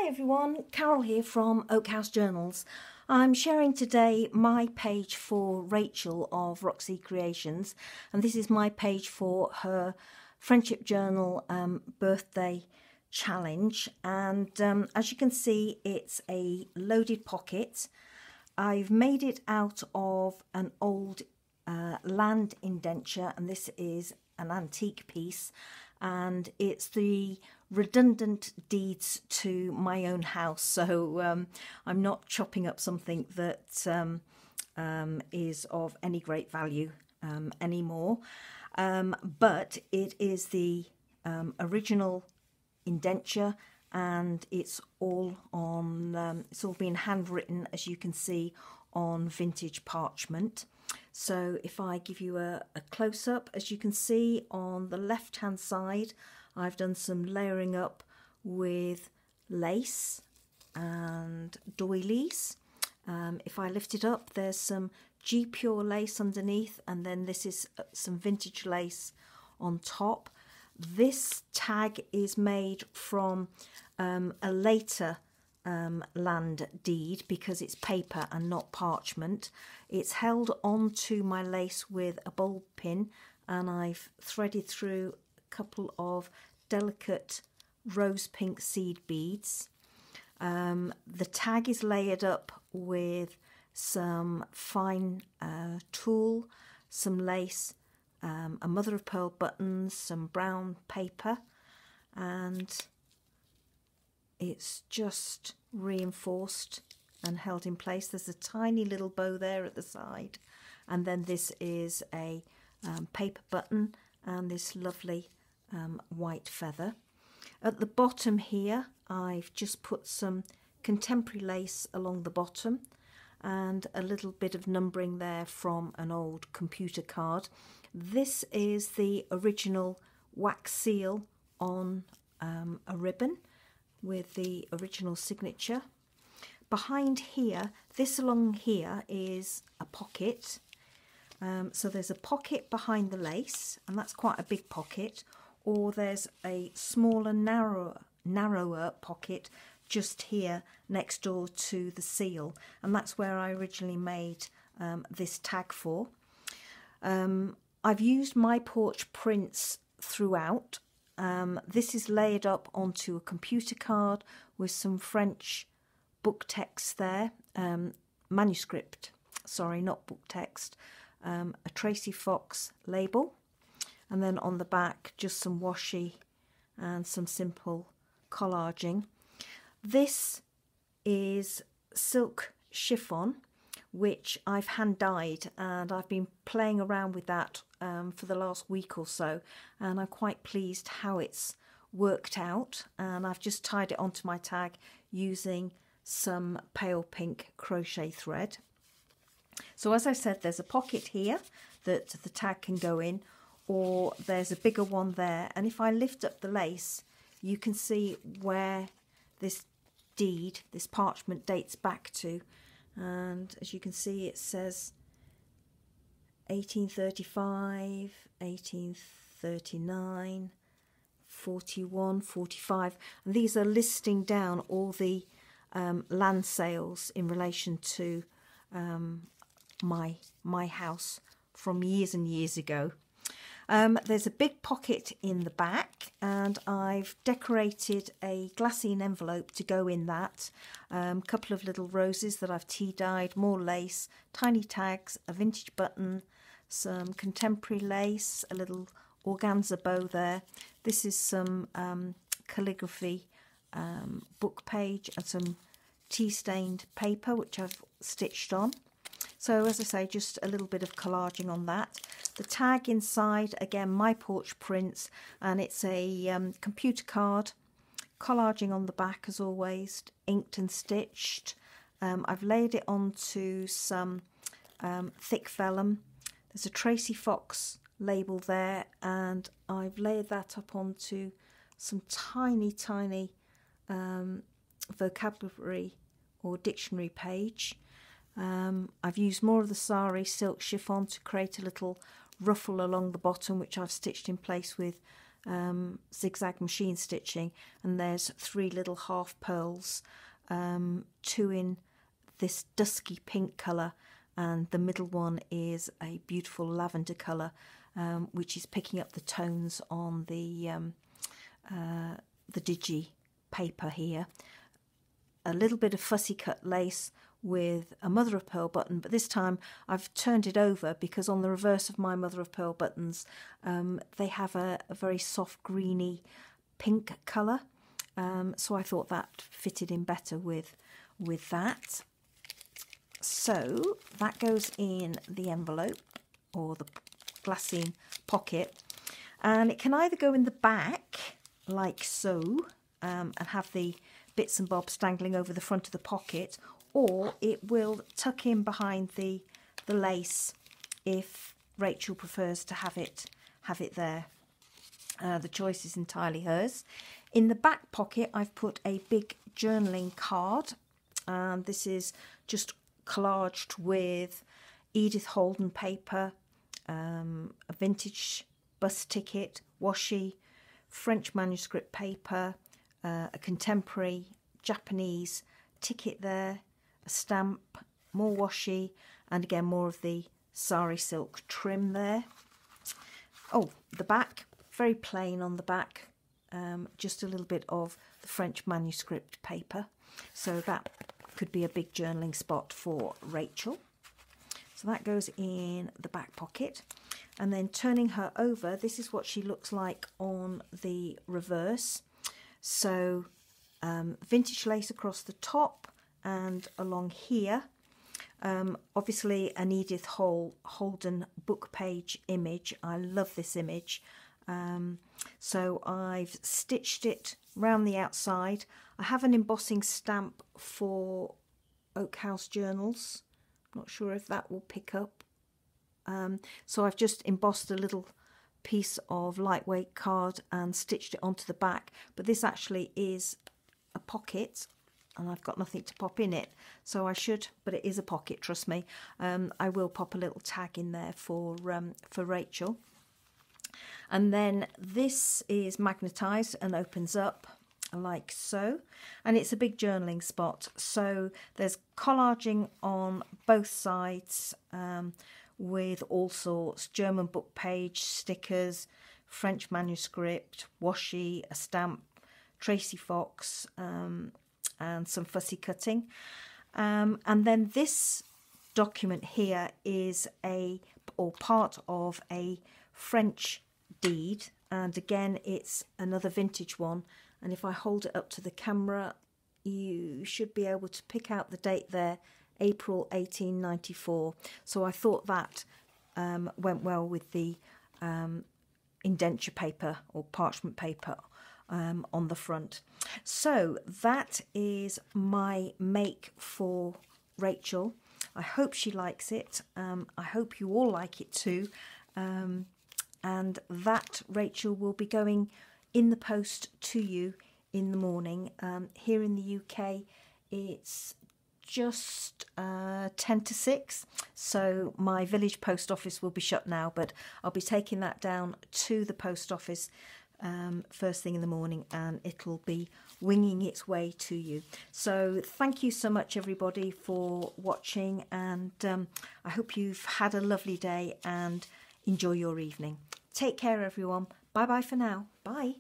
Hi everyone, Carol here from Oak House Journals. I'm sharing today my page for Rachel of Roxy Creations, and this is my page for her Friendship Journal birthday challenge. And as you can see, it's a loaded pocket. I've made it out of an old land indenture, and this is an antique piece, and it's the redundant deeds to my own house, so I'm not chopping up something that is of any great value anymore, but it is the original indenture, and it's all on it's all been handwritten, as you can see, on vintage parchment. So if I give you a close-up, as you can see on the left hand side, I've done some layering up with lace and doilies. If I lift it up, there's some G Pure lace underneath, and then this is some vintage lace on top. This tag is made from a later land deed because it's paper and not parchment. It's held onto my lace with a bulb pin, and I've threaded through a couple of delicate rose pink seed beads. The tag is layered up with some fine tulle, some lace, a mother of pearl buttons, some brown paper, and it's just reinforced and held in place. There's a tiny little bow there at the side, and then this is a paper button and this lovely white feather. At the bottom here, I've just put some contemporary lace along the bottom and a little bit of numbering there from an old computer card. This is the original wax seal on a ribbon with the original signature. Behind here, this along here is a pocket. So there's a pocket behind the lace, and that's quite a big pocket, or there's a smaller, narrower pocket just here next door to the seal, and that's where I originally made this tag for. I've used My Porch Prints throughout. This is layered up onto a computer card with some French book text there, manuscript, sorry, not book text, a Tracy Fox label, and then on the back just some washi and some simple collaging. This is silk chiffon, which I've hand dyed, and I've been playing around with that for the last week or so, and I'm quite pleased how it's worked out. And I've just tied it onto my tag using some pale pink crochet thread. So as I said, there's a pocket here that the tag can go in, or there's a bigger one there, and if I lift up the lace, you can see where this deed, this parchment, dates back to. And as you can see, it says 1835, 1839, 41, 45, and these are listing down all the land sales in relation to my house from years and years ago. There's a big pocket in the back, and I've decorated a glassine envelope to go in that. A couple of little roses that I've tea dyed, more lace, tiny tags, a vintage button, some contemporary lace, a little organza bow there. This is some calligraphy book page and some tea-stained paper which I've stitched on. So as I say, just a little bit of collaging on that. The tag inside, again, My Porch Prints, and it's a computer card, collaging on the back as always, inked and stitched. I've laid it onto some thick vellum. There's a Tracy Fox label there, and I've layered that up onto some tiny vocabulary or dictionary page. I've used more of the sari silk chiffon to create a little ruffle along the bottom, which I've stitched in place with zigzag machine stitching, and there's 3 little half pearls, 2 in this dusky pink colour, and the middle one is a beautiful lavender colour, which is picking up the tones on the digi paper here. A little bit of fussy cut lace with a mother of pearl button, but this time I've turned it over because on the reverse of my mother of pearl buttons they have a very soft greeny pink colour, so I thought that fitted in better with that. So that goes in the envelope or the glassine pocket, and it can either go in the back like so, and have the bits and bobs dangling over the front of the pocket, or it will tuck in behind the lace if Rachel prefers to have it there. The choice is entirely hers. In the back pocket I've put a big journaling card, and this is just collaged with Edith Holden paper, a vintage bus ticket, washi, French manuscript paper, a contemporary Japanese ticket there, a stamp, more washi, and again more of the sari silk trim there. Oh, the back, very plain on the back, just a little bit of the French manuscript paper, so that could be a big journaling spot for Rachel. So that goes in the back pocket, and then turning her over, this is what she looks like on the reverse. So vintage lace across the top and along here. Obviously an Edith Holden book page image. I love this image. So I've stitched it round the outside. I have an embossing stamp for Oak House journals. Not sure if that will pick up. So I've just embossed a little piece of lightweight card and stitched it onto the back, but this actually is a pocket and I've got nothing to pop in it, so I should, but it is a pocket, trust me. I will pop a little tag in there for Rachel. And then this is magnetised and opens up like so, and it's a big journaling spot, so there's collaging on both sides, with all sorts, German book page, stickers, French manuscript, washi, a stamp, Tracy Fox, and some fussy cutting. And then this document here is part of a French deed, and again it's another vintage one, and if I hold it up to the camera you should be able to pick out the date there, April 1894. So I thought that went well with the indenture paper or parchment paper on the front. So that is my make for Rachel. I hope she likes it. I hope you all like it too. And that, Rachel, will be going in the post to you in the morning. Here in the UK it's just 10 to 6, so my village post office will be shut now, but I'll be taking that down to the post office first thing in the morning, and it'll be winging its way to you. So thank you so much everybody for watching, and I hope you've had a lovely day and enjoy your evening. Take care everyone. Bye bye for now. Bye.